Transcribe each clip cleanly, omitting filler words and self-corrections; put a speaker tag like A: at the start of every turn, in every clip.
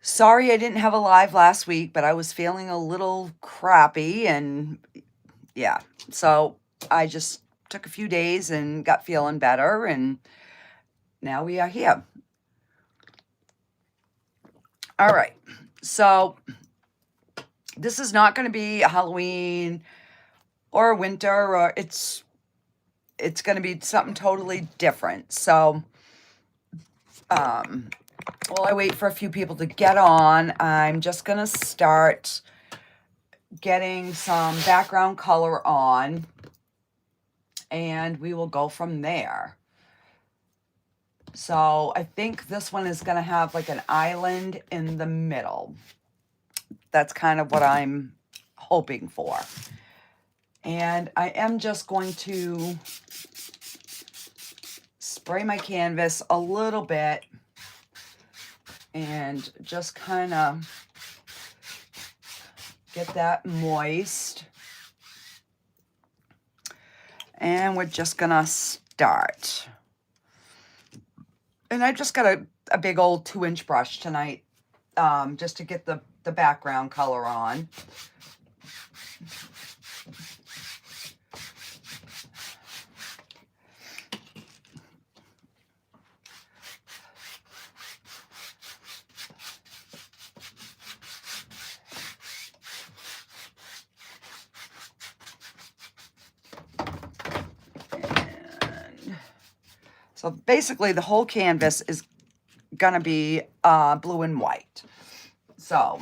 A: Sorry I didn't have a live last week, but I was feeling a little crappy and yeah. So I just took a few days and got feeling better, and now we are here. All right. So this is not going to be a Halloween or a winter, or it's going to be something totally different. So while I wait for a few people to get on, I'm just going to start getting some background color on, and we will go from there. So I think this one is going to have like an island in the middle. That's kind of what I'm hoping for. And I am just going to spray my canvas a little bit and just kind of get that moist. And we're just gonna start. And I just got a big old 2-inch brush tonight, just to get the background color on. So basically the whole canvas is gonna be blue and white. So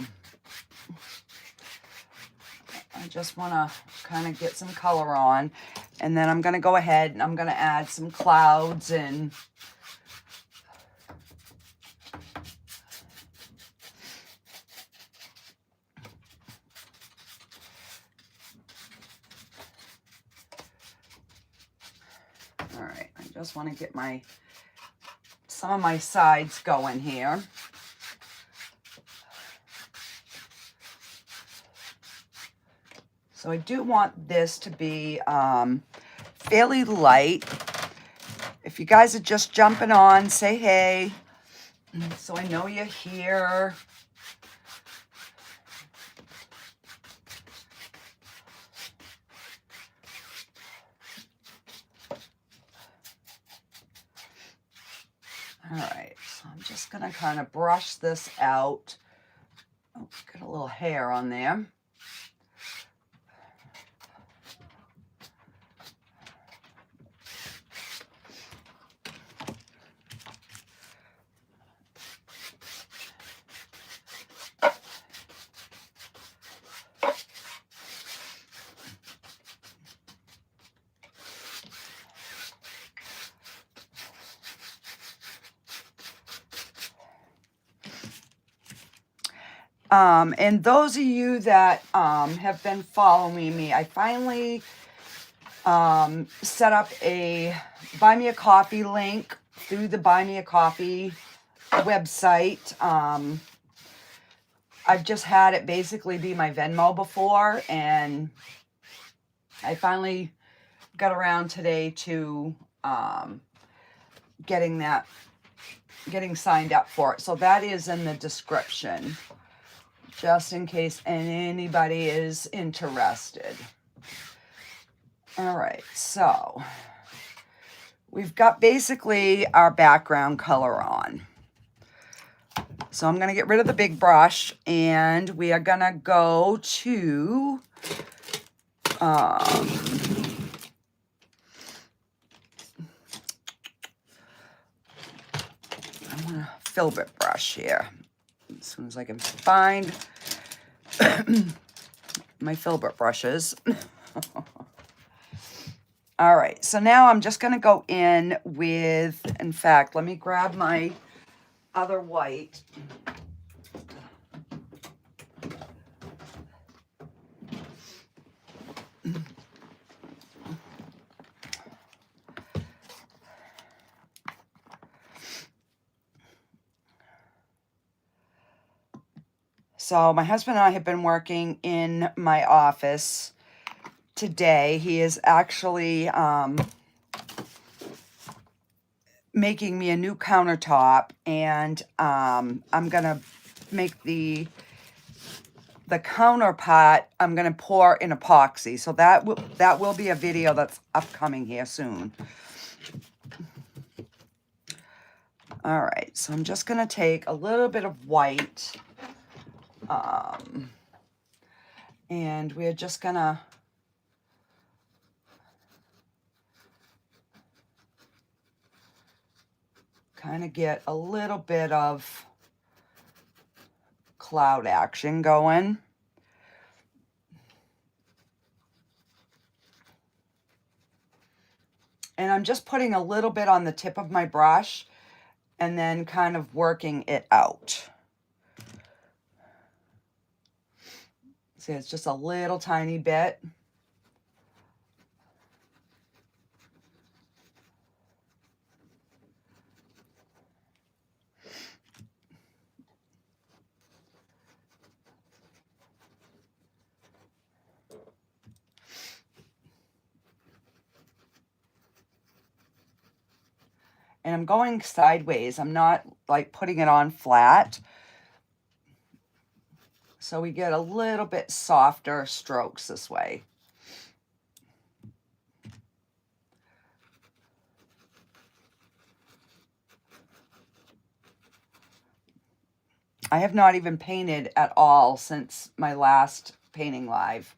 A: I just wanna kind of get some color on, and then I'm gonna go ahead and I'm gonna add some clouds and all right, I just want to get some of my sides going here. So I do want this to be fairly light. If you guys are just jumping on, say hey, so I know you're here. All right, so I'm just gonna kind of brush this out. Oh, got a little hair on there. And those of you that have been following me, I finally set up a Buy Me a Coffee link through the Buy Me a Coffee website. I've just had it basically be my Venmo before, and I finally got around today to getting signed up for it. So that is in the description, just in case anybody is interested. All right, so we've got basically our background color on. So I'm going to get rid of the big brush, and we are going to go to I'm going to filbert brush here as soon as I can find my filbert brushes. All right, so now I'm just going to go in with, in fact, let me grab my other white. So my husband and I have been working in my office today. He is actually making me a new countertop, and I'm gonna make the counterpart. I'm gonna pour in epoxy, so that will be a video that's upcoming here soon. All right, so I'm just gonna take a little bit of white, and we're just gonna kind of get a little bit of cloud action going. And I'm just putting a little bit on the tip of my brush and then kind of working it out. See, it's just a little tiny bit. And I'm going sideways. I'm not like putting it on flat. So we get a little bit softer strokes this way. I have not even painted at all since my last painting live.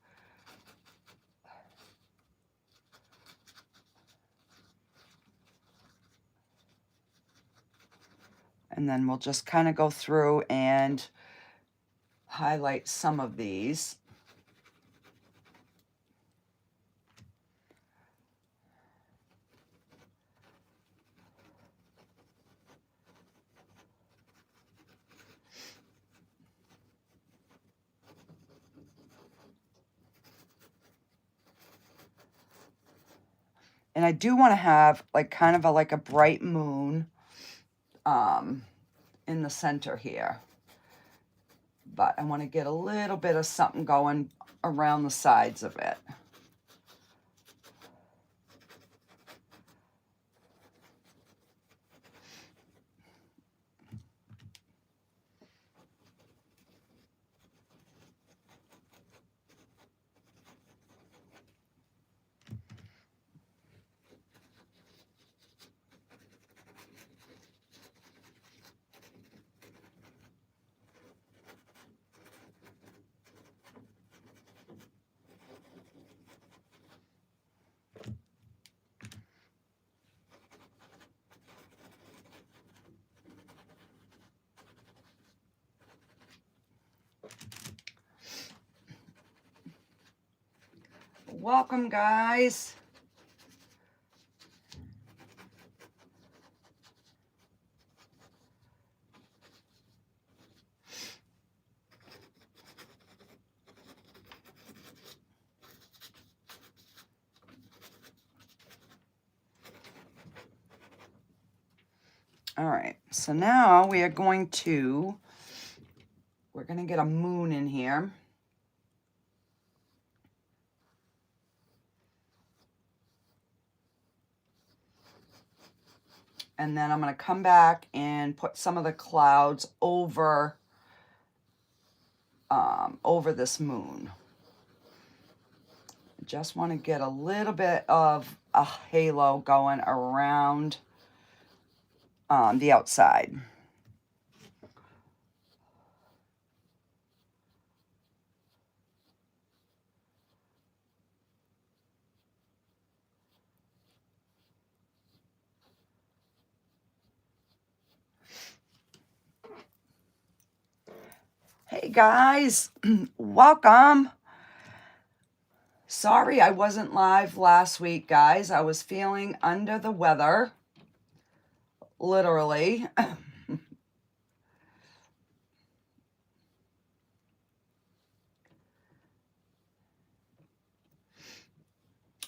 A: And then we'll just kind of go through and highlight some of these. And I do want to have like kind of like a bright moon in the center here. But I want to get a little bit of something going around the sides of it. Welcome, guys. All right, so now we are going to, we're going to get a moon in here. And then I'm going to come back and put some of the clouds over, over this moon. Just want to get a little bit of a halo going around the outside. Hey guys, welcome. Sorry I wasn't live last week, guys. I was feeling under the weather, literally.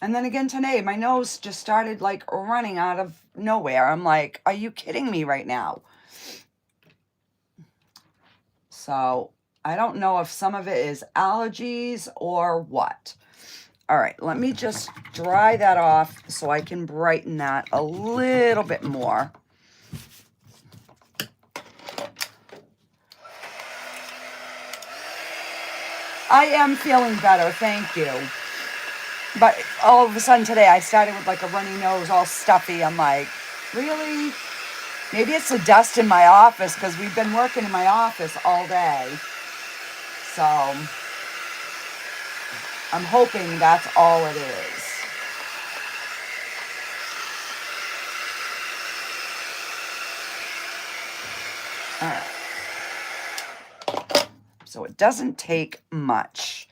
A: And then again today, my nose just started like running out of nowhere. I'm like, are you kidding me right now? So I don't know if some of it is allergies or what. All right, let me just dry that off so I can brighten that a little bit more. I am feeling better, thank you. But all of a sudden today, I started with like a runny nose, all stuffy. I'm like, really? Maybe it's the dust in my office because we've been working in my office all day. So I'm hoping that's all it is. All right. So it doesn't take much.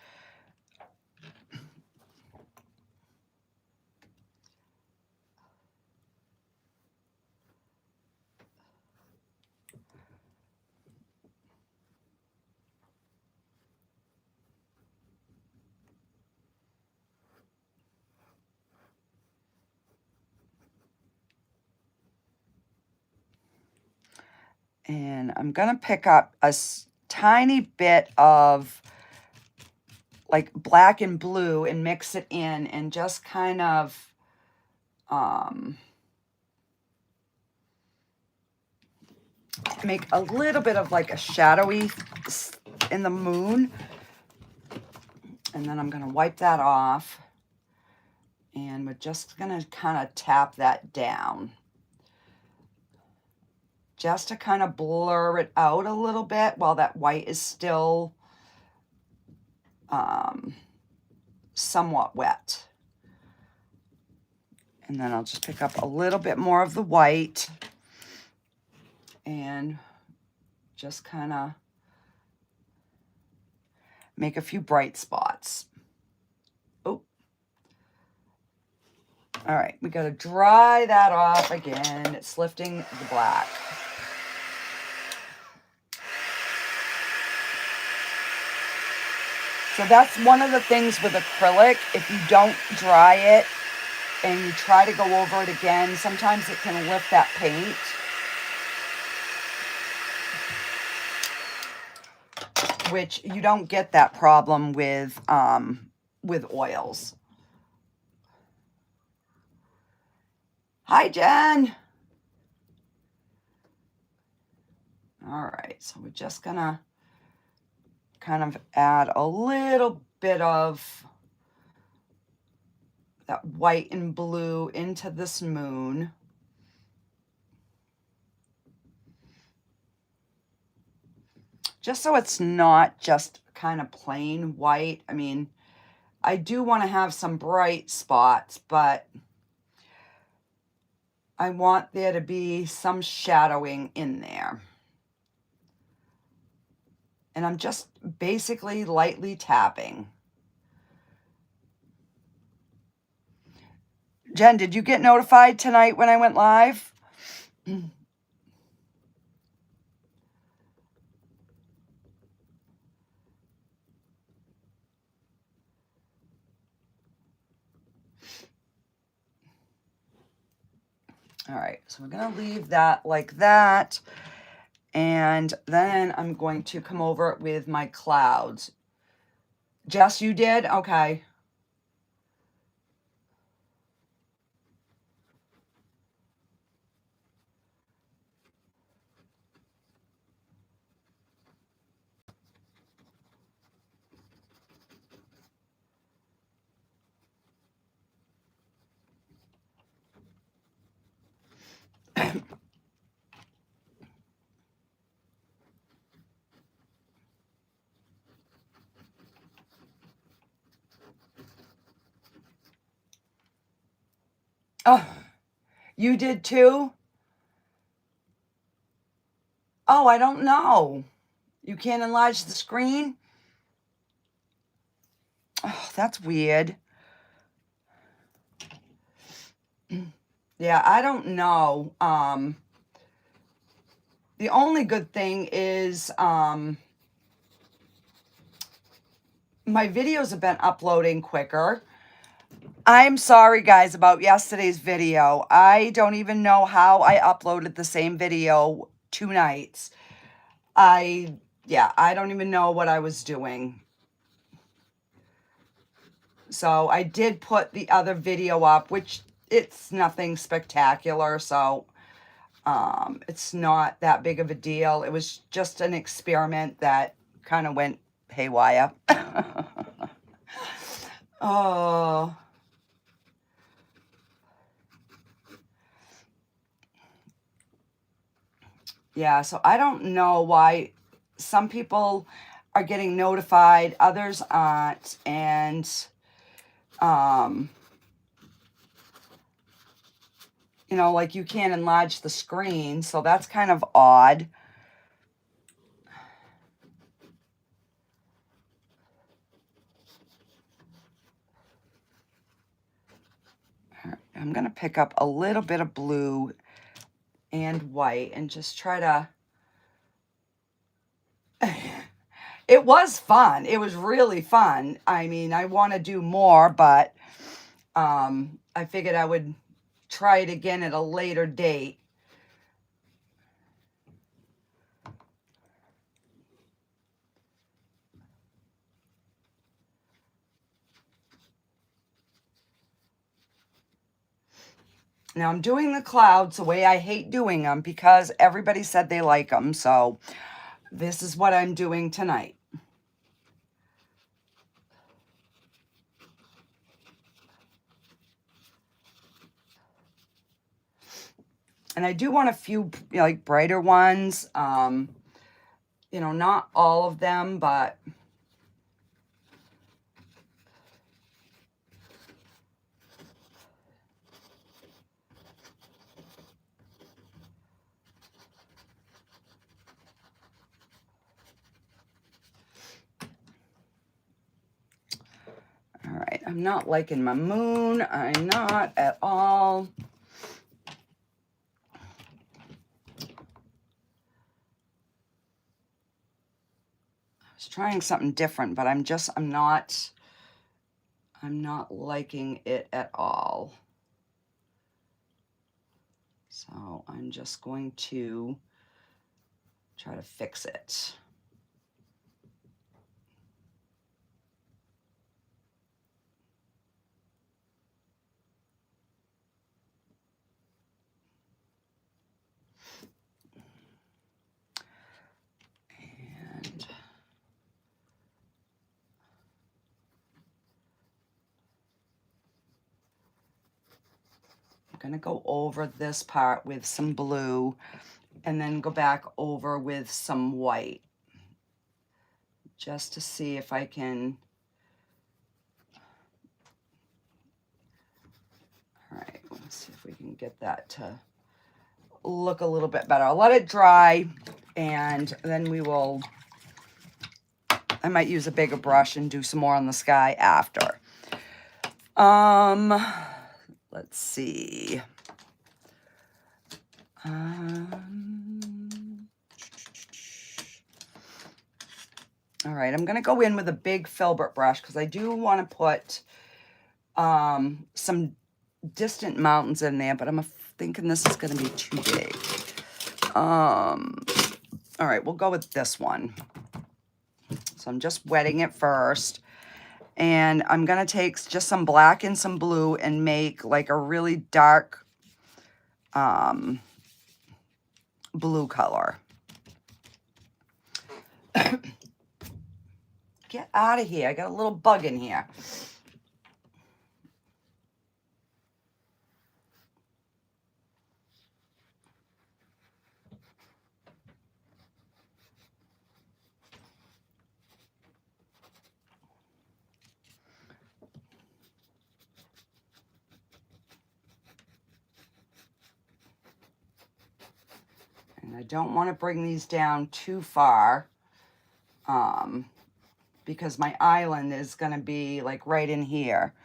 A: And I'm going to pick up a tiny bit of like black and blue and mix it in and just kind of make a little bit of like a shadowy in the moon. And then I'm going to wipe that off. And we're just going to kind of tap that down. Just to kind of blur it out a little bit while that white is still somewhat wet. And then I'll just pick up a little bit more of the white and just kind of make a few bright spots. Oh. All right, we got to dry that off again. It's lifting the black. So that's one of the things with acrylic. If you don't dry it and you try to go over it again, sometimes it can lift that paint. Which you don't get that problem with oils. Hi, Jen. All right, so we're just gonna kind of add a little bit of that white and blue into this moon. Just so it's not just kind of plain white. I mean, I do want to have some bright spots, but I want there to be some shadowing in there. And I'm just basically lightly tapping. Jen, did you get notified tonight when I went live? All right, so we're going to leave that like that. And then I'm going to come over with my clouds. Jess, you did? Okay. Oh, you did too? Oh, I don't know. You can't enlarge the screen? Oh, that's weird. Yeah, I don't know. The only good thing is my videos have been uploading quicker. I'm sorry, guys, about yesterday's video. I don't even know how I uploaded the same video 2 nights. I don't even know what I was doing. So I did put the other video up, which it's nothing spectacular. So it's not that big of a deal. It was just an experiment that kind of went haywire. Oh. Yeah, so I don't know why some people are getting notified, others aren't, and you know, like you can't enlarge the screen, so that's kind of odd. I'm gonna pick up a little bit of blue and white and just try to it was fun. It was really fun. I mean, I want to do more, but I figured I would try it again at a later date. Now I'm doing the clouds the way I hate doing them because everybody said they like them. So this is what I'm doing tonight. And I do want a few like brighter ones. You know, not all of them, but all right, I'm not liking my moon. I'm not at all. I was trying something different, but I'm not liking it at all. So I'm just going to try to fix it. And I'm going to go over this part with some blue and then go back over with some white just to see if I can. All right, let's see if we can get that to look a little bit better. I'll let it dry and then we will, I might use a bigger brush and do some more on the sky after. Let's see. All right, I'm going to go in with a big filbert brush because I do want to put some distant mountains in there, but I'm thinking this is going to be too big. All right, we'll go with this one. So I'm just wetting it first. And I'm going to take just some black and some blue and make like a really dark blue color. Get out of here. I got a little bug in here. And I don't want to bring these down too far because my island is going to be like right in here.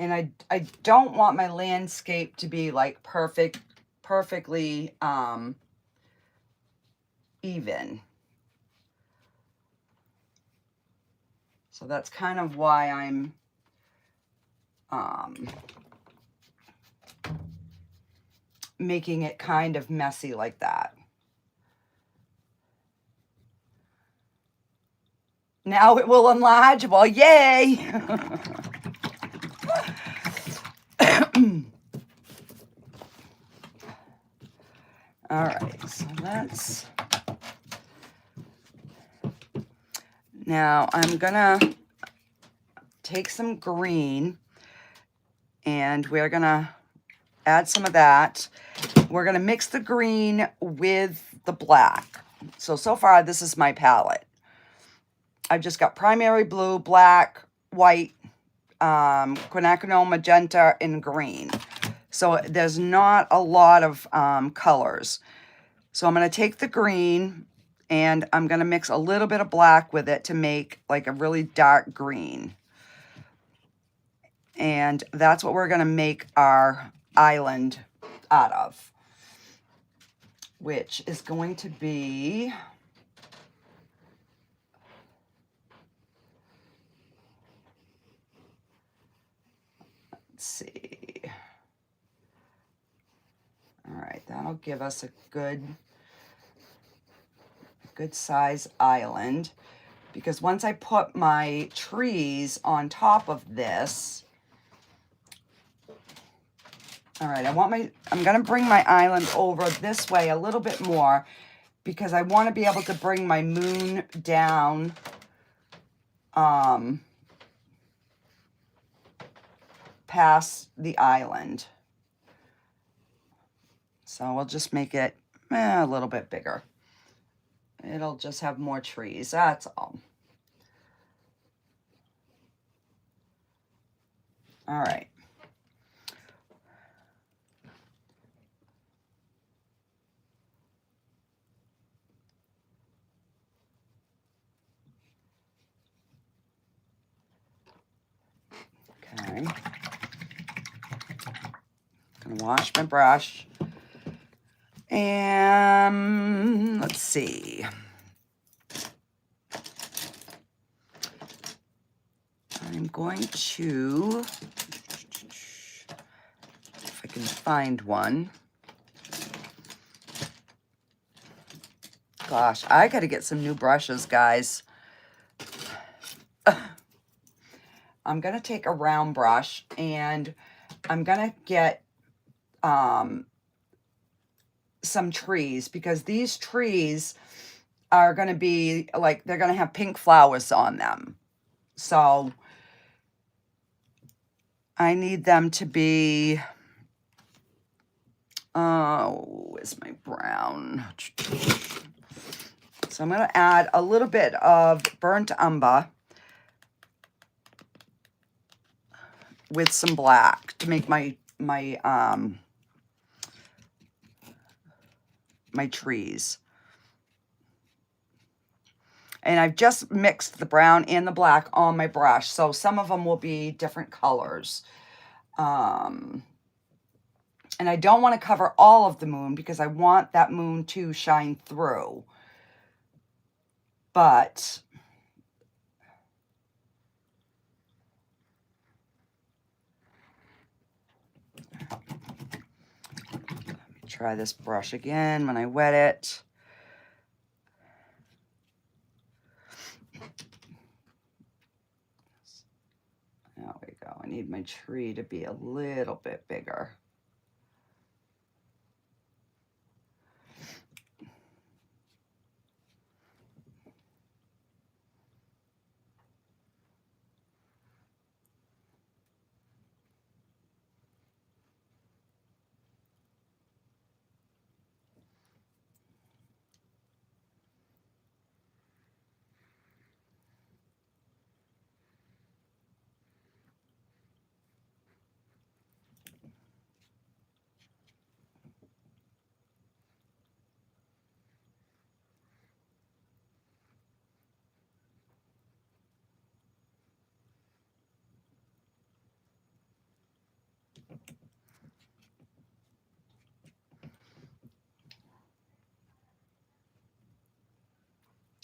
A: And I don't want my landscape to be like perfectly even. So that's kind of why I'm making it kind of messy like that. Now it will enlarge. Well, yay! All right, so let's... Now I'm gonna take some green and we're gonna add some of that. We're gonna mix the green with the black. So far this is my palette. I've just got primary blue, black, white, quinacridone, magenta, and green. So there's not a lot of colors. So I'm going to take the green and I'm going to mix a little bit of black with it to make like a really dark green. And that's what we're going to make our island out of, which is going to be... Let's see. All right, that'll give us a good size island, because once I put my trees on top of this, all right, I'm going to bring my island over this way a little bit more, because I want to be able to bring my moon down past the island. So we'll just make it a little bit bigger. It'll just have more trees, that's all. All right. Okay. Gonna wash my brush. And let's see. I'm going to, if I can find one. Gosh, I got to get some new brushes, guys. I'm going to take a round brush and I'm going to get some trees, because these trees are going to be like, they're going to have pink flowers on them. So I need them to be, oh, where's my brown? So I'm going to add a little bit of burnt umber with some black to make my trees. And I've just mixed the brown and the black on my brush, so some of them will be different colors. And I don't want to cover all of the moon because I want that moon to shine through. But let me try this brush again when I wet it. There we go. I need my tree to be a little bit bigger.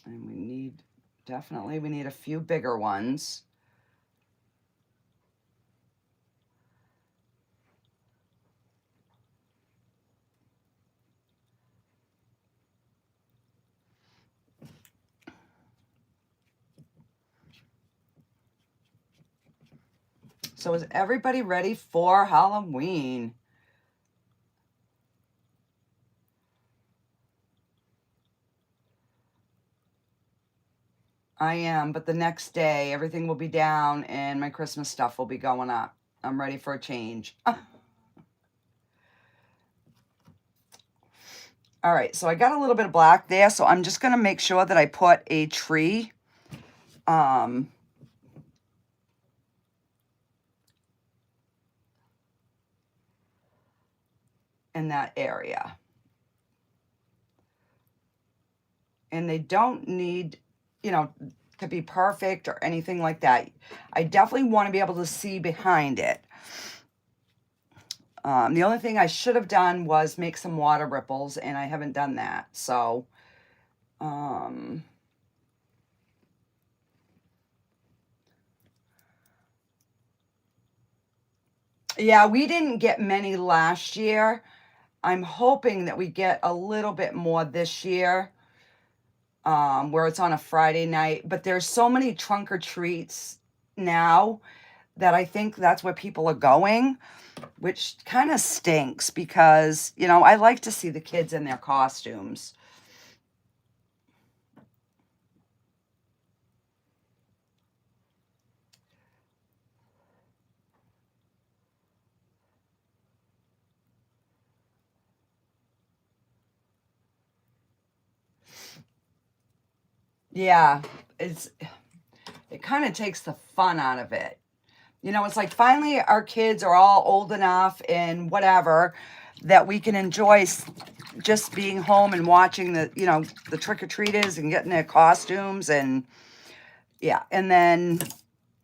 A: And we need, definitely we need a few bigger ones. So is everybody ready for Halloween? I am, but the next day everything will be down and my Christmas stuff will be going up. I'm ready for a change. All right, so I got a little bit of black there, so I'm just going to make sure that I put a tree in that area. And they don't need, you know, to be perfect or anything like that. I definitely want to be able to see behind it. The only thing I should have done was make some water ripples, and I haven't done that. So, yeah, we didn't get many last year. I'm hoping that we get a little bit more this year, where it's on a Friday night. But there's so many trunk or treats now that I think that's where people are going, which kind of stinks because, you know, I like to see the kids in their costumes. Yeah, it kind of takes the fun out of it. You know, it's like finally our kids are all old enough and whatever that we can enjoy just being home and watching the, you know, the trick-or-treaters and getting their costumes, and yeah, and then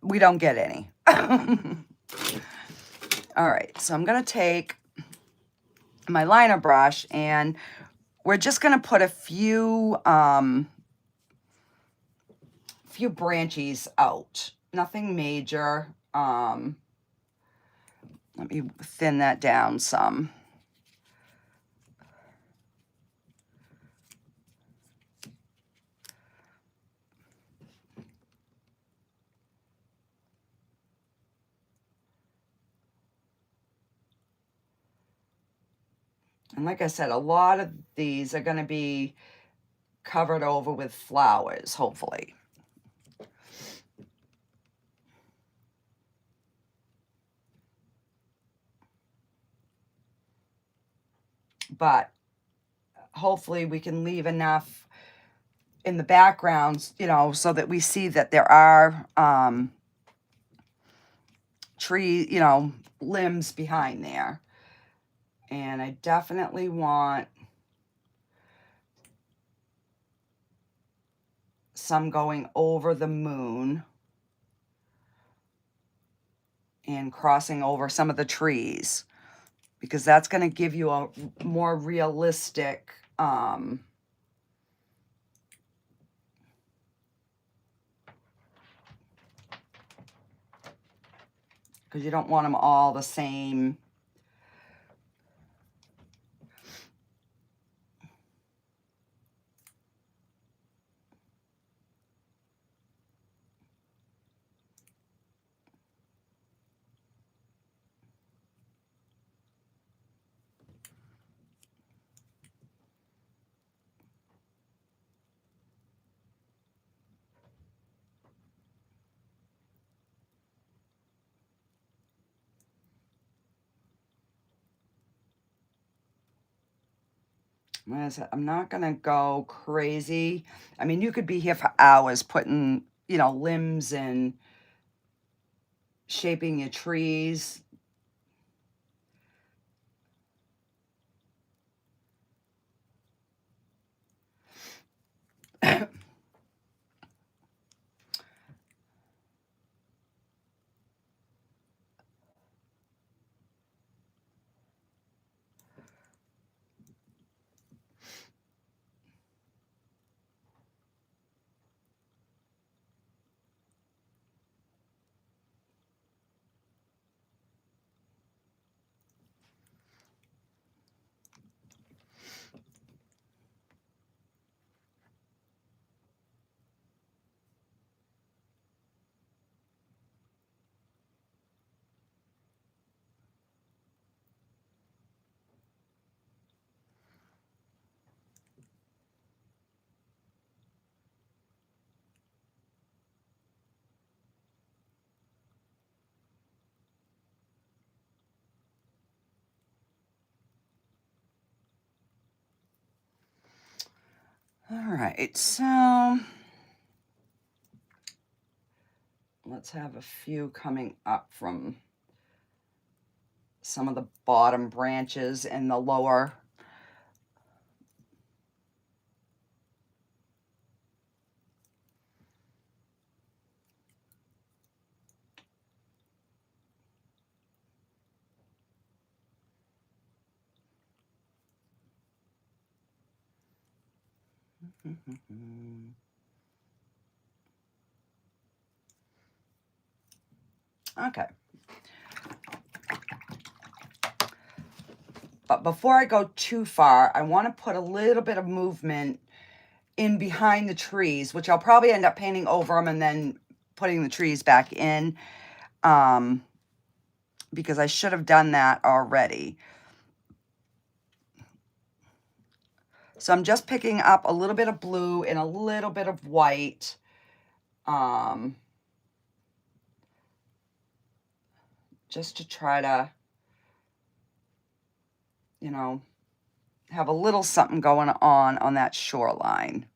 A: we don't get any. All right, so I'm going to take my liner brush and we're just going to put a few branchies out. Nothing major. Let me thin that down some. And like I said, a lot of these are going to be covered over with flowers, hopefully. But hopefully we can leave enough in the backgrounds, you know, so that we see that there are tree, you know, limbs behind there. And I definitely want some going over the moon and crossing over some of the trees, because that's going to give you a more realistic because you don't want them all the same. I'm not going to go crazy. I mean, you could be here for hours putting, you know, limbs and shaping your trees. All right, so let's have a few coming up from some of the bottom branches and the lower. Okay. But before I go too far, I want to put a little bit of movement in behind the trees, which I'll probably end up painting over them and then putting the trees back in, because I should have done that already. So I'm just picking up a little bit of blue and a little bit of white. Just to try to, you know, have a little something going on that shoreline.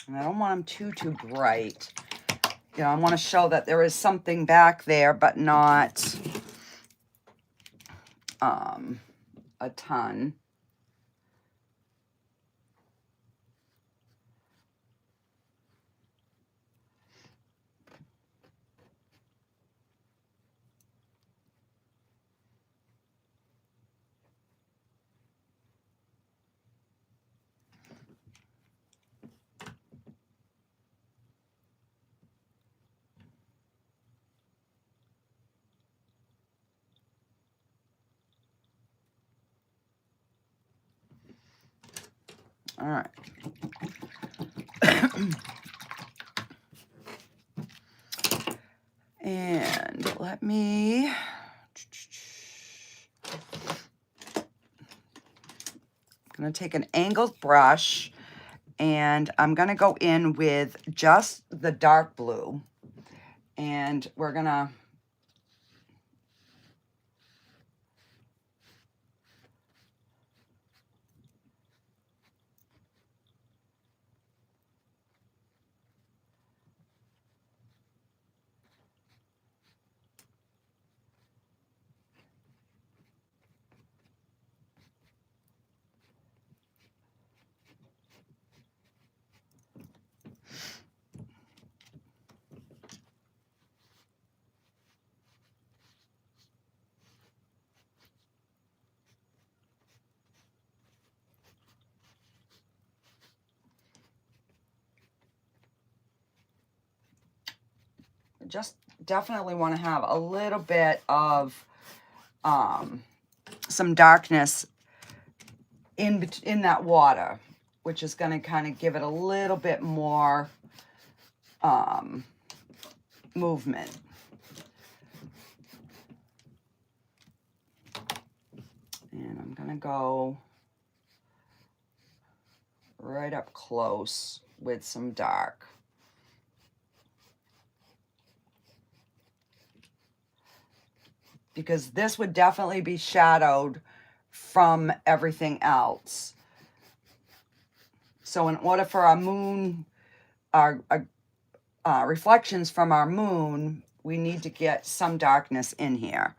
A: And I don't want them too bright. You know, I want to show that there is something back there, but not a ton. All right. And let me, I'm going to take an angled brush and I'm going to go in with just the dark blue, and we're going to just definitely want to have a little bit of some darkness in that water. which is going to kind of give it a little bit more movement. And I'm going to go right up close with some dark. Because this would definitely be shadowed from everything else. So in order for our moon, our reflections from our moon, we need to get some darkness in here.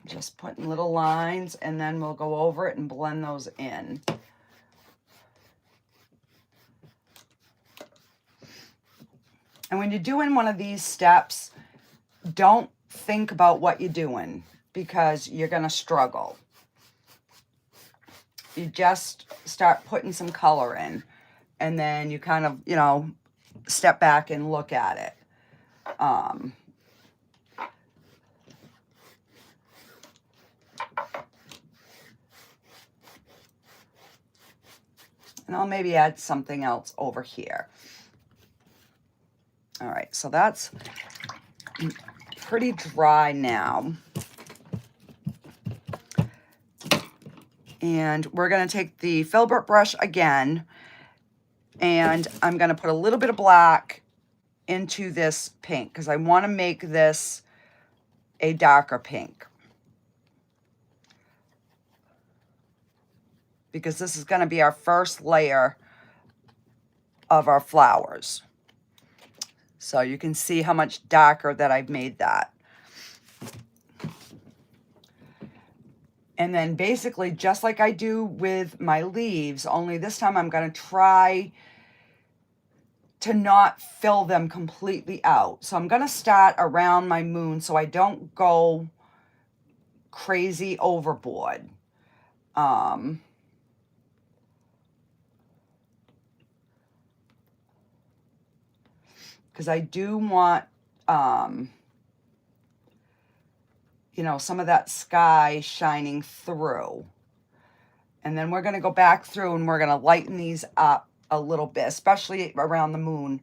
A: Just putting little lines, and then we'll go over it and blend those in. And when you're doing one of these steps, don't think about what you're doing, because you're going to struggle. You just start putting some color in, and then you kind of, you know, step back and look at it. And I'll maybe add something else over here. All right, so that's pretty dry now. And we're going to take the filbert brush again, and I'm going to put a little bit of black into this pink, because I want to make this a darker pink. Because this is going to be our first layer of our flowers. So you can see how much darker that I've made that. And then basically, just like I do with my leaves, only this time I'm going to try to not fill them completely out. So I'm going to start around my moon so I don't go crazy overboard. Because I do want, you know, some of that sky shining through. And then we're going to go back through and we're going to lighten these up a little bit, especially around the moon.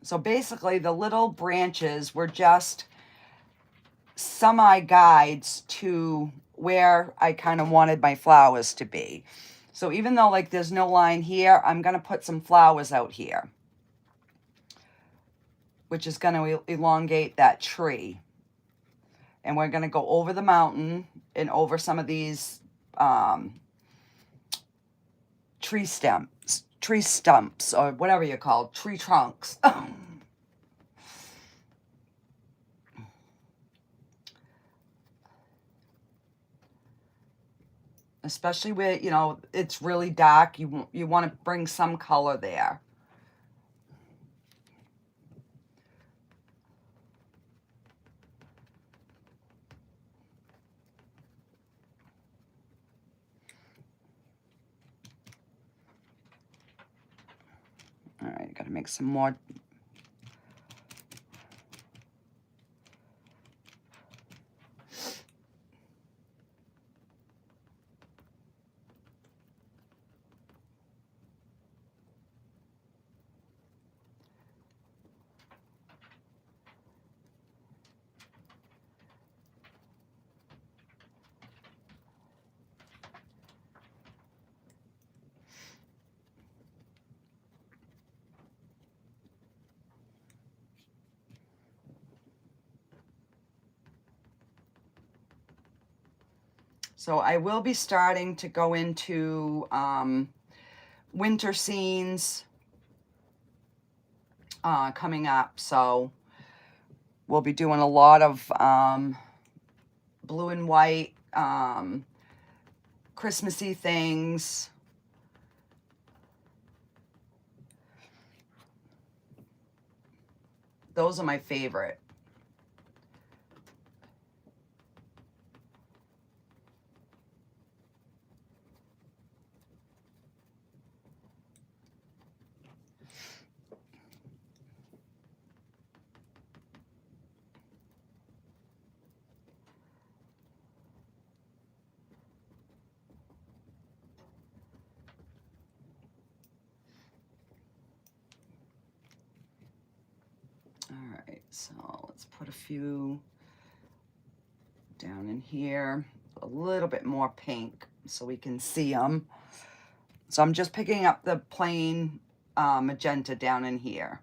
A: So basically the little branches were just semi-guides to where I kind of wanted my flowers to be. So even though like there's no line here, I'm going to put some flowers out here, which is going to elongate that tree. And we're going to go over the mountain and over some of these tree stumps, or whatever you call tree trunks. Especially where, you know, it's really dark. You want to bring some color there. All right, got to make some more. So I will be starting to go into winter scenes coming up. So we'll be doing a lot of blue and white, Christmassy things. Those are my favorite. All right, so let's put a few down in here, a little bit more pink so we can see them. So I'm just picking up the plain magenta down in here.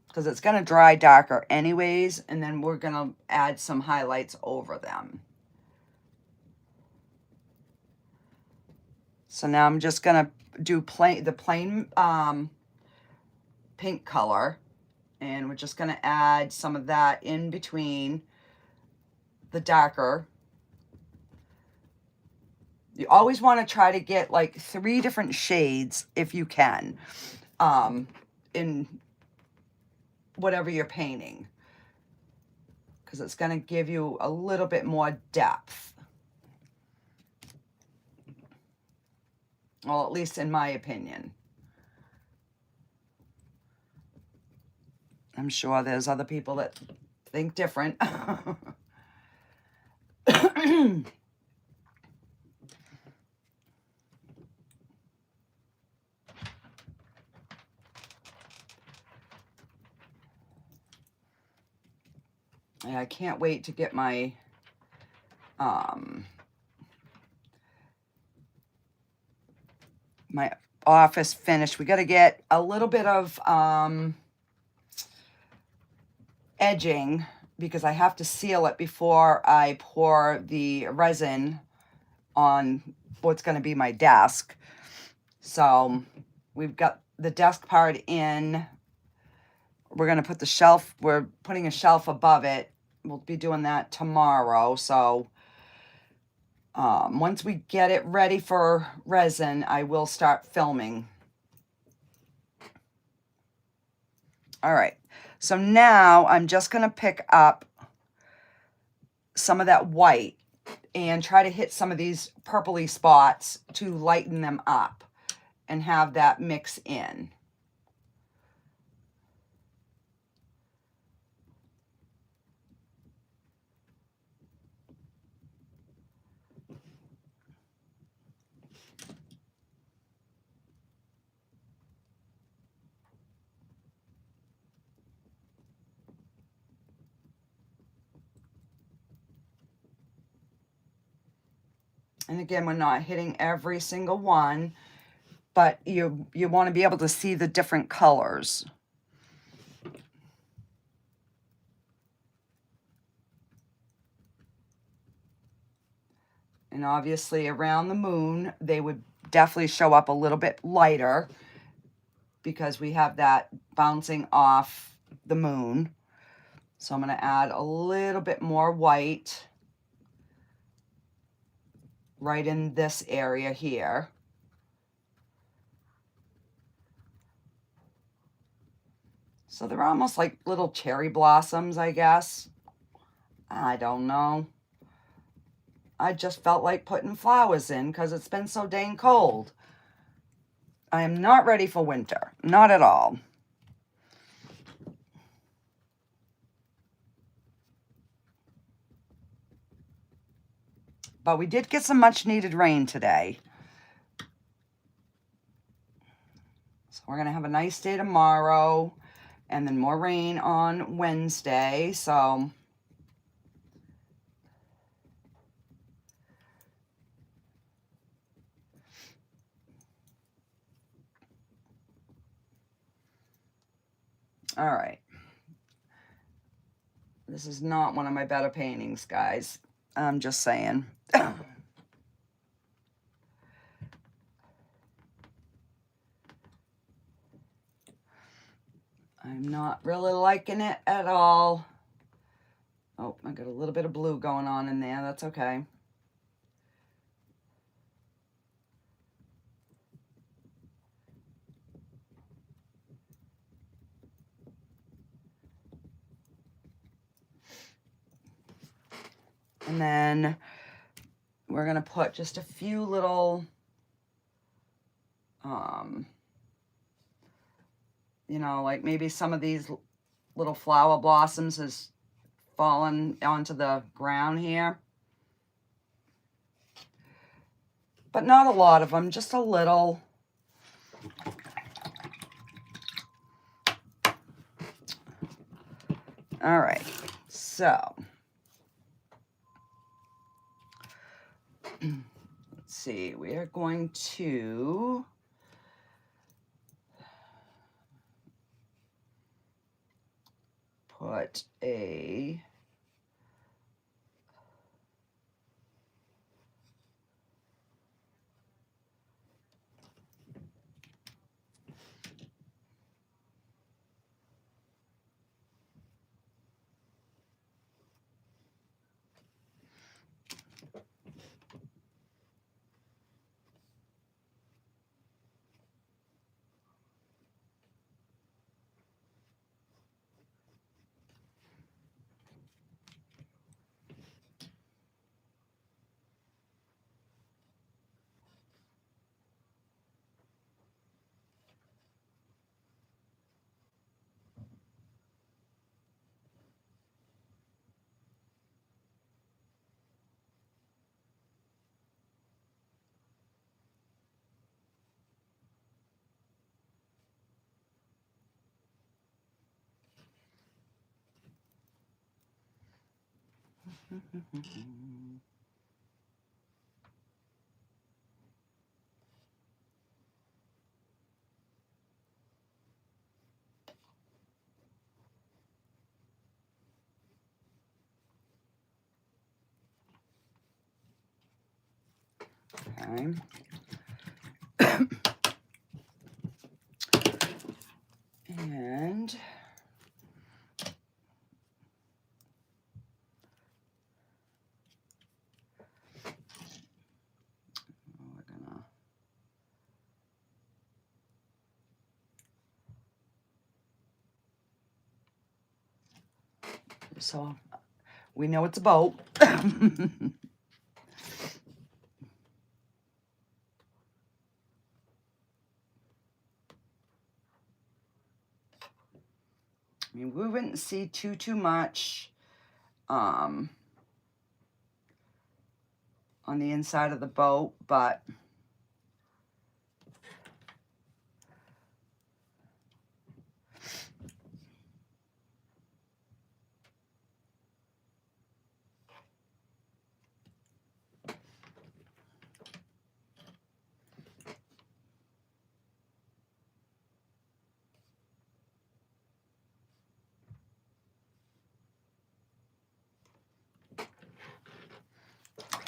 A: Because it's going to dry darker anyways, and then we're going to add some highlights over them. So now I'm just going to do the plain pink color, and we're just going to add some of that in between the darker. You always want to try to get like 3 different shades if you can in whatever you're painting, because it's going to give you a little bit more depth. Well, at least in my opinion. I'm sure there's other people that think different. Yeah, I can't wait to get my my office finished. We got to get a little bit of edging because I have to seal it before I pour the resin on what's going to be my desk. So we've got the desk part in. We're going to put the shelf, we're putting a shelf above it. We'll be doing that tomorrow. So once we get it ready for resin, I will start filming. All right. So now I'm just going to pick up some of that white and try to hit some of these purpley spots to lighten them up and have that mix in. And again, we're not hitting every single one, but you want to be able to see the different colors. And obviously around the moon, they would definitely show up a little bit lighter because we have that bouncing off the moon. So I'm going to add a little bit more white right in this area here. So they're almost like little cherry blossoms, I guess. I don't know. I just felt like putting flowers in because it's been so dang cold. I am not ready for winter. Not at all. But we did get some much needed rain today. So we're going to have a nice day tomorrow and then more rain on Wednesday. So all right. This is not one of my better paintings, guys. I'm just saying. I'm not really liking it at all. Oh, I got a little bit of blue going on in there. That's okay. And then we're going to put just a few little, you know, like maybe some of these little flower blossoms has fallen onto the ground here. But not a lot of them, just a little. All right, so let's see, we are going to put a okay. And we're gonna so we know it's a boat. I mean, we wouldn't see too much on the inside of the boat, but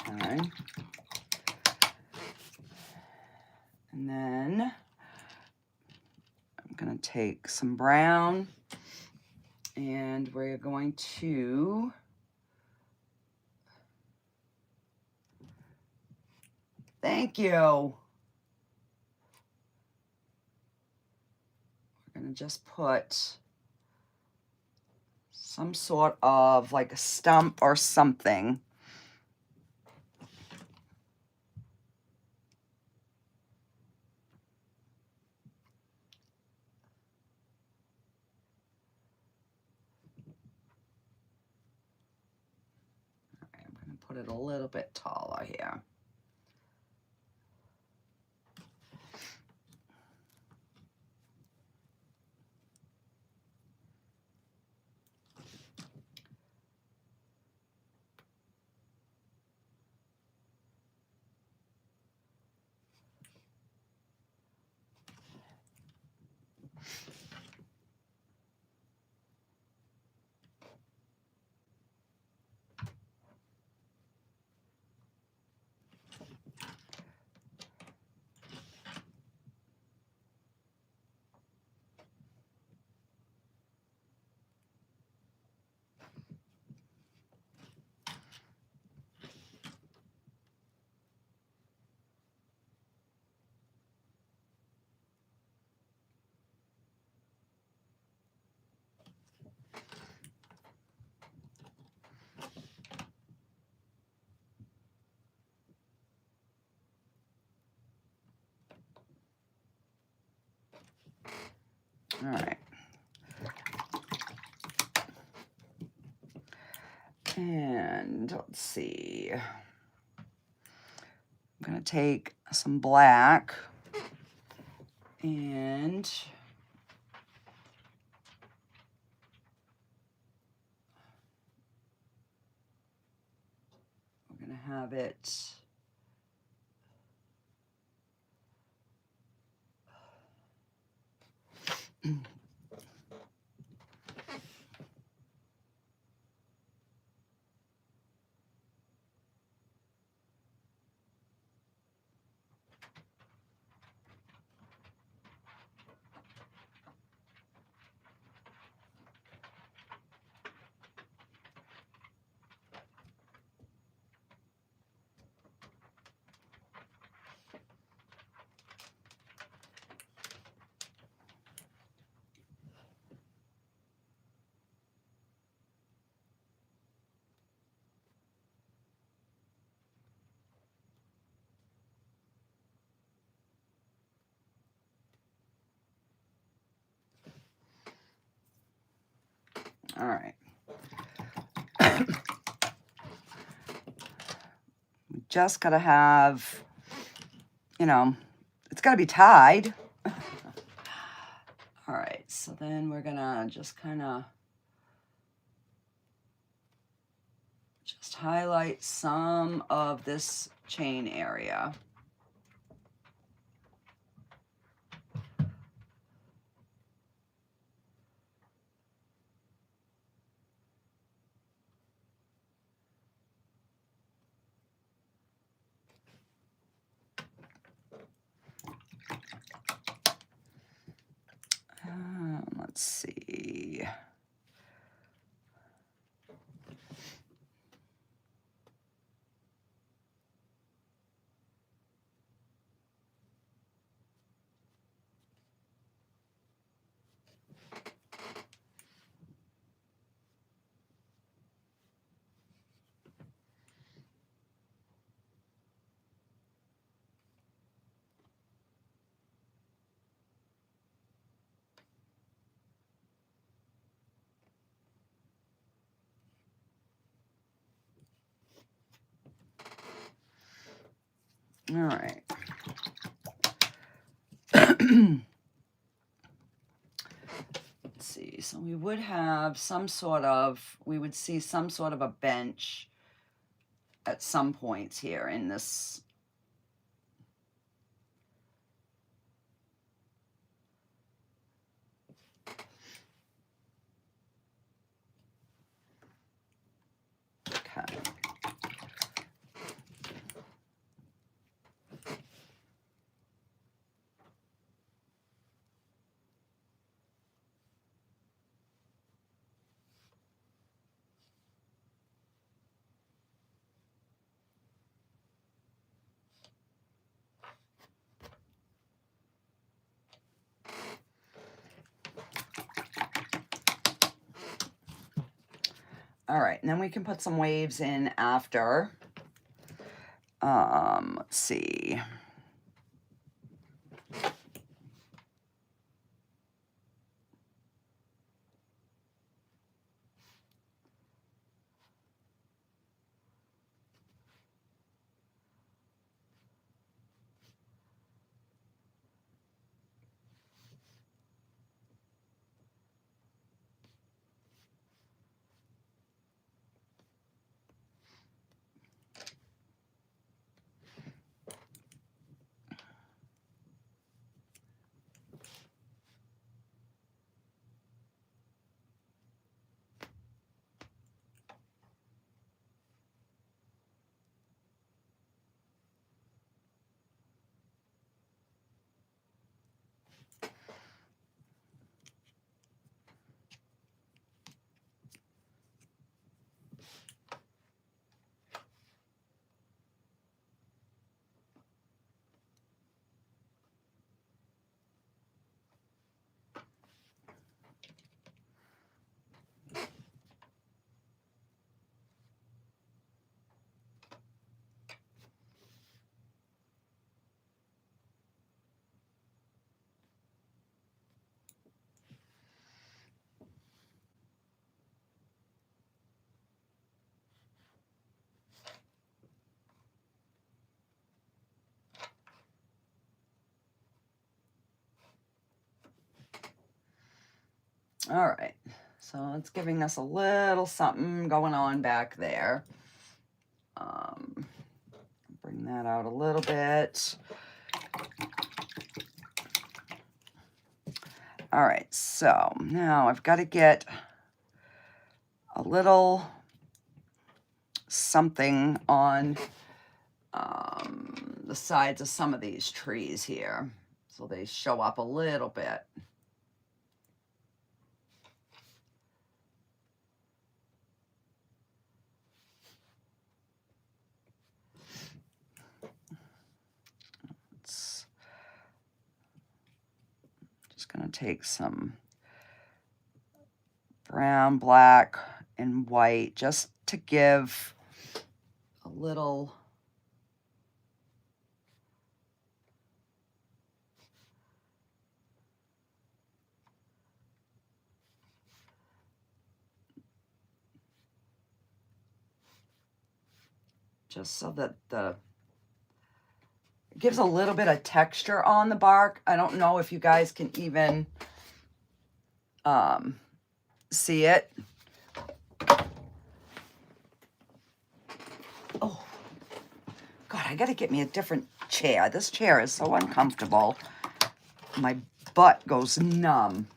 A: okay. And then I'm gonna take some brown and we're going to thank you. We're gonna just put some sort of like a stump or something. I'm going to put it a little bit taller here. All right. And let's see. I'm going to take some black and we're going to have it all right. We just got to have, you know, it's got to be tied. All right, so then we're going to just kind of just highlight some of this chain area. Let's see. All right. Let's see. So we would have some sort of, we would see some sort of a bench at some points here in this. Okay. All right, and then we can put some waves in after. Let's see. All right, so it's giving us a little something going on back there. Bring that out a little bit. All right, so now I've got to get a little something on the sides of some of these trees here, so they show up a little bit. It's just going to take some brown, black, and white just to give a little just so that it gives a little bit of texture on the bark. I don't know if you guys can even see it. Oh, God, I got to get me a different chair. This chair is so uncomfortable. My butt goes numb.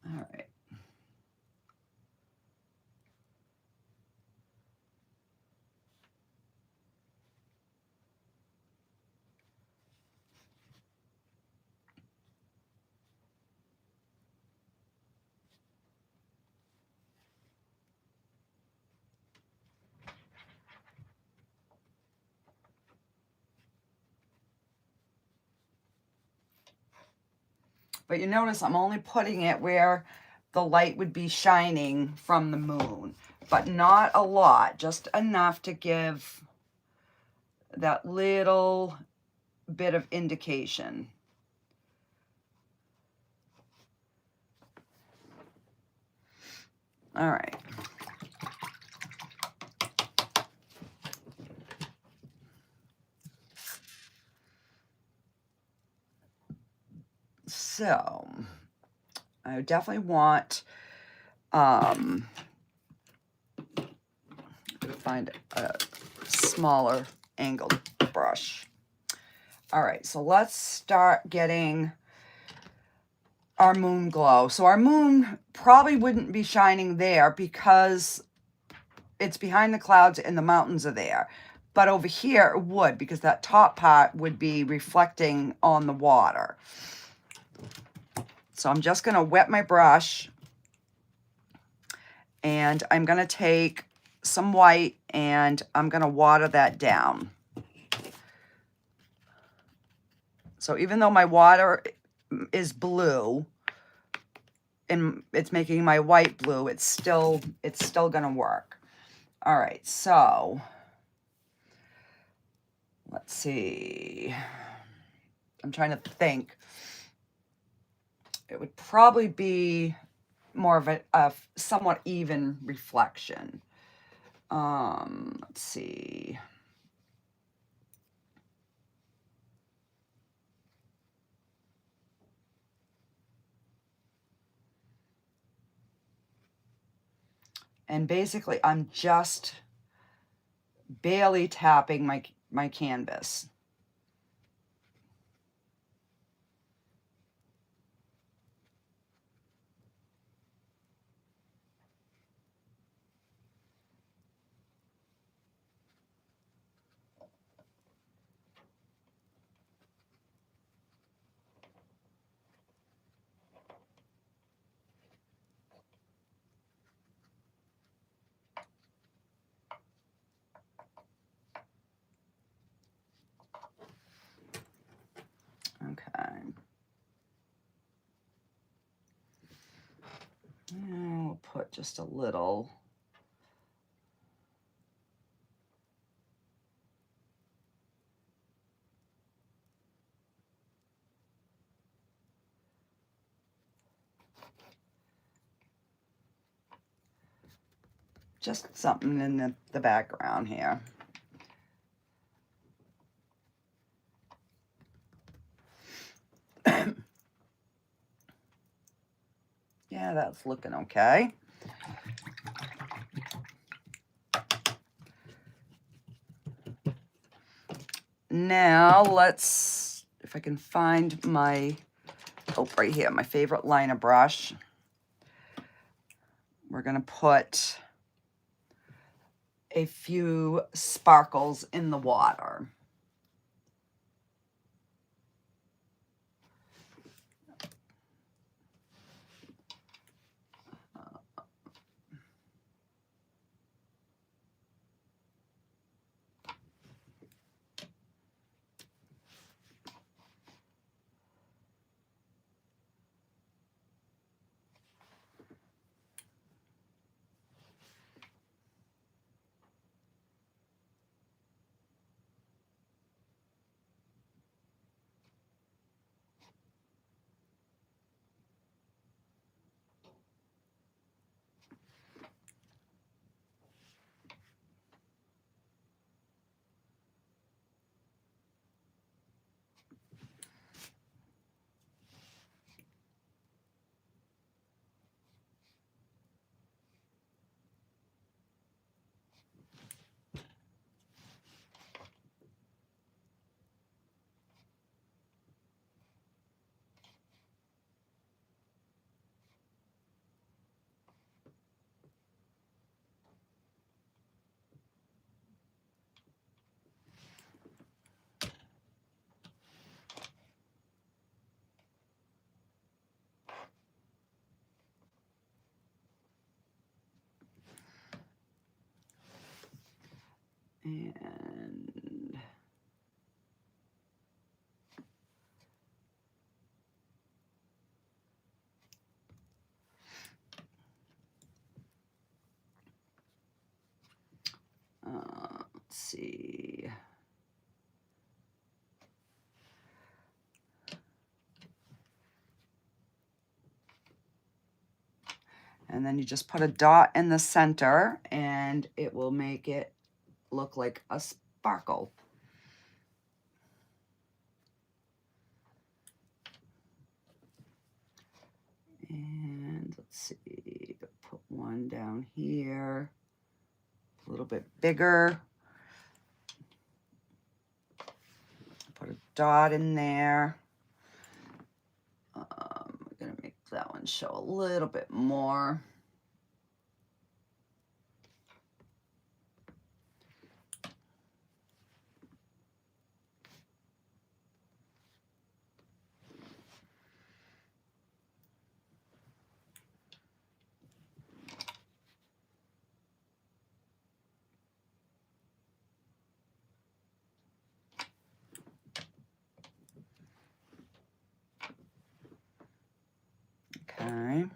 A: All right. But you notice I'm only putting it where the light would be shining from the moon, but not a lot, just enough to give that little bit of indication. All right. So I definitely want to find a smaller angled brush. All right, so let's start getting our moon glow. So our moon probably wouldn't be shining there because it's behind the clouds and the mountains are there. But over here it would, because that top part would be reflecting on the water. So I'm just going to wet my brush, and I'm going to take some white and I'm going to water that down. So even though my water is blue and it's making my white blue, it's still going to work. All right, so let's see. I'm trying to think. It would probably be more of a somewhat even reflection. Let's see. And basically, I'm just barely tapping my canvas. Okay. And we'll put just a little. Just something in the background here. That's looking okay. Now let's, if I can find my, oh, right here, my favorite liner brush. We're gonna put a few sparkles in the water. And let's see. And then you just put a dot in the center and it will make it look like a sparkle. And let's see, put one down here, a little bit bigger. Put a dot in there. I'm gonna make that one show a little bit more. Okay.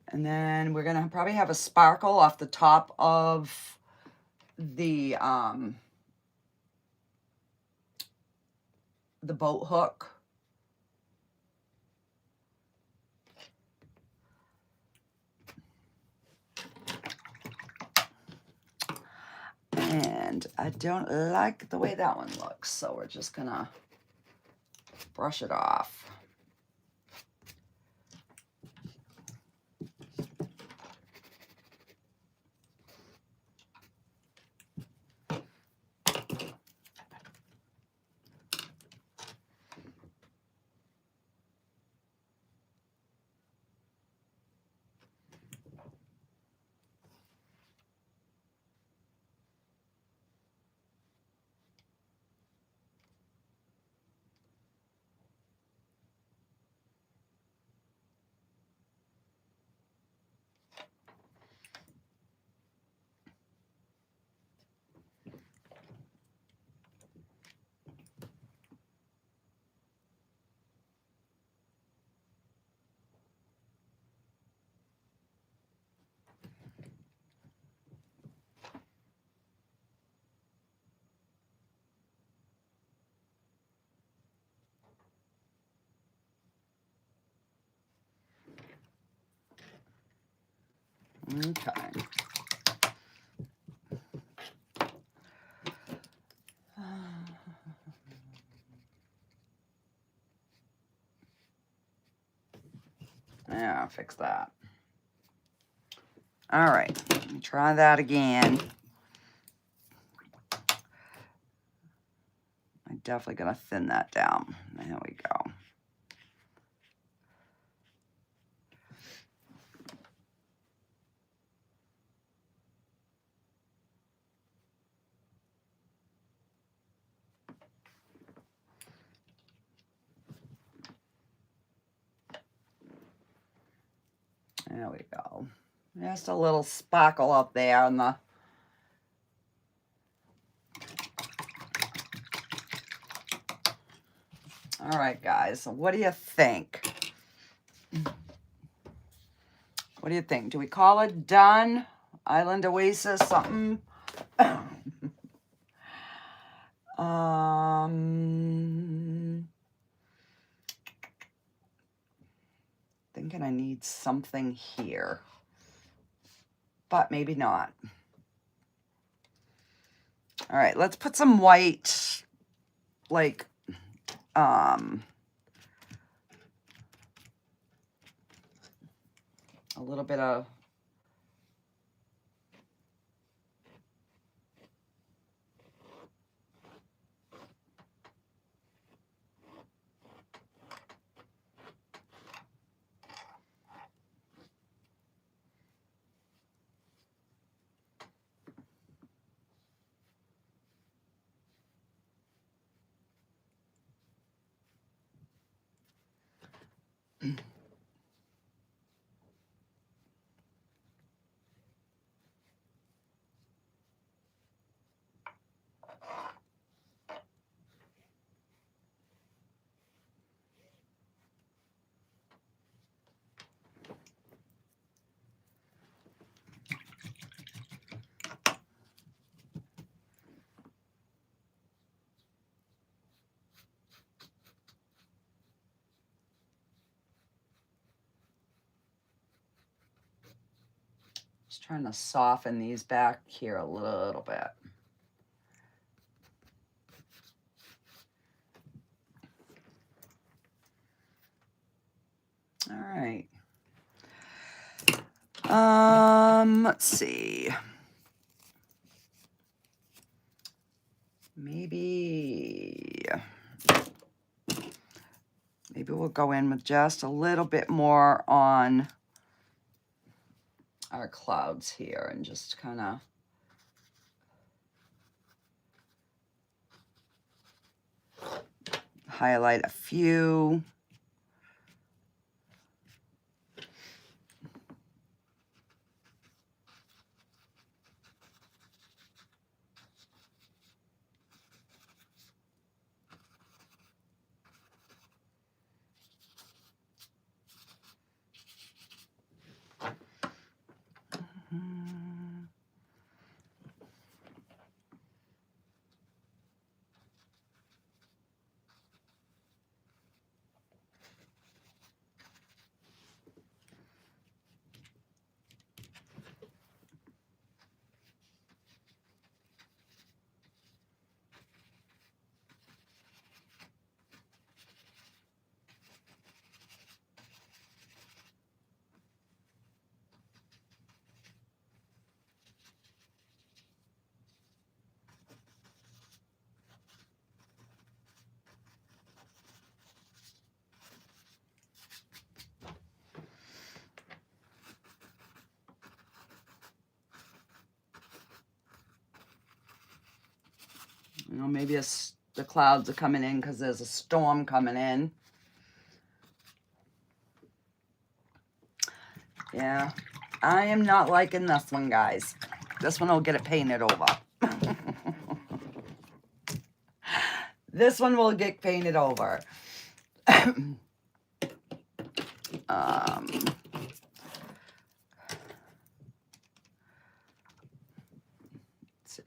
A: And then we're gonna probably have a sparkle off the top of the boat hook. And I don't like the way that one looks, so we're just gonna brush it off. Okay. Yeah, fix that. All right, try that again. I'm definitely going to thin that down. There we go. There we go. Just a little sparkle up there on the... All right, guys, so what do you think? What do you think? Do we call it done? Island Oasis, something? Thinking I need something here, but maybe not. All right, let's put some white, like, a little bit of just trying to soften these back here a little bit. All right. Let's see. Maybe we'll go in with just a little bit more on our clouds here and just kind of highlight a few. You know, maybe the clouds are coming in because there's a storm coming in. Yeah, I am not liking this one, guys. This one will get it painted over. This one will get painted over. Let's see.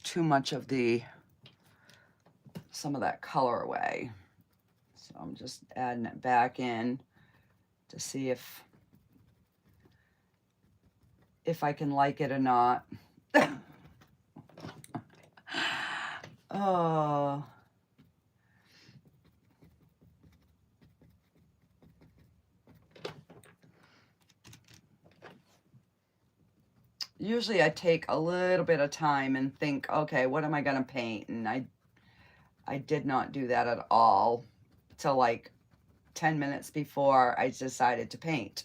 A: too much of some of that color away. So I'm just adding it back in to see if I can like it or not. Oh. Usually I take a little bit of time and think, okay, what am I going to paint? And I did not do that at all till like 10 minutes before I decided to paint.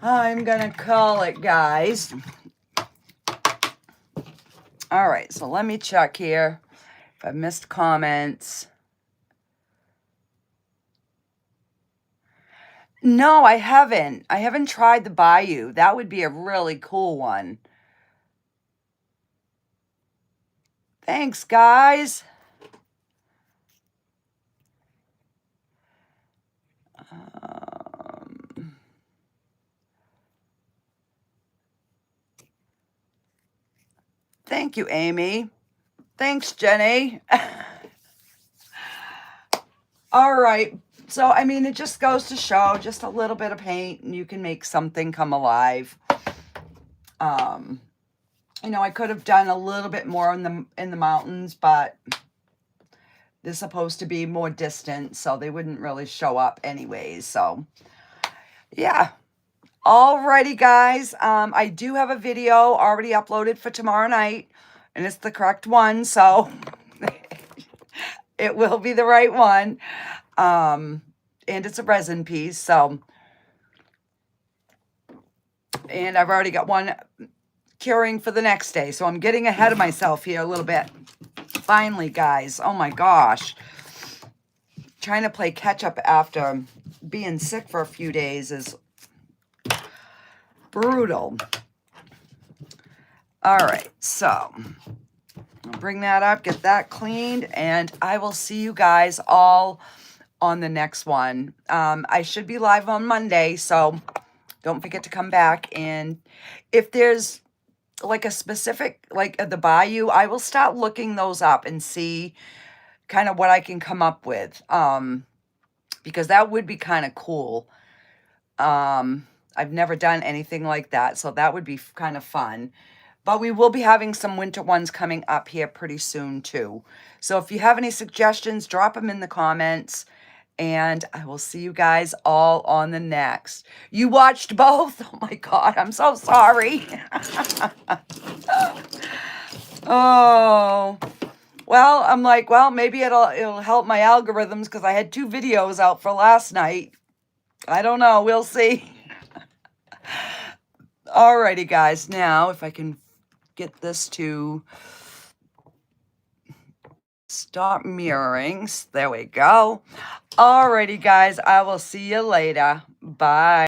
A: I'm gonna call it, guys. All right, so let me check here if I've missed comments. No, I haven't. I haven't tried the Bayou. That would be a really cool one. Thanks, guys. Thank you, Amy. Thanks, Jenny. All right. So, I mean, it just goes to show just a little bit of paint and you can make something come alive. You know, I could have done a little bit more in the mountains, but they're supposed to be more distant, so they wouldn't really show up anyways. So, yeah. Alrighty, guys. I do have a video already uploaded for tomorrow night, and it's the correct one, so it will be the right one. And it's a resin piece, so. And I've already got one curing for the next day, so I'm getting ahead of myself here a little bit. Finally, guys. Oh my gosh. Trying to play catch up after being sick for a few days is brutal. All right, so I'll bring that up, get that cleaned, and I will see you guys all on the next one. I should be live on Monday, so don't forget to come back. And if there's like a specific, like the Bayou, I will start looking those up and see kind of what I can come up with. Because that would be kind of cool. I've never done anything like that, so that would be kind of fun. But we will be having some winter ones coming up here pretty soon too. So if you have any suggestions, drop them in the comments. And I will see you guys all on the next. You watched both? Oh my God, I'm so sorry. Oh, well, I'm like, well, maybe it'll help my algorithms because I had 2 videos out for last night. I don't know. We'll see. Alrighty, guys. Now, if I can get this to stop mirroring. There we go. Alrighty, guys. I will see you later. Bye.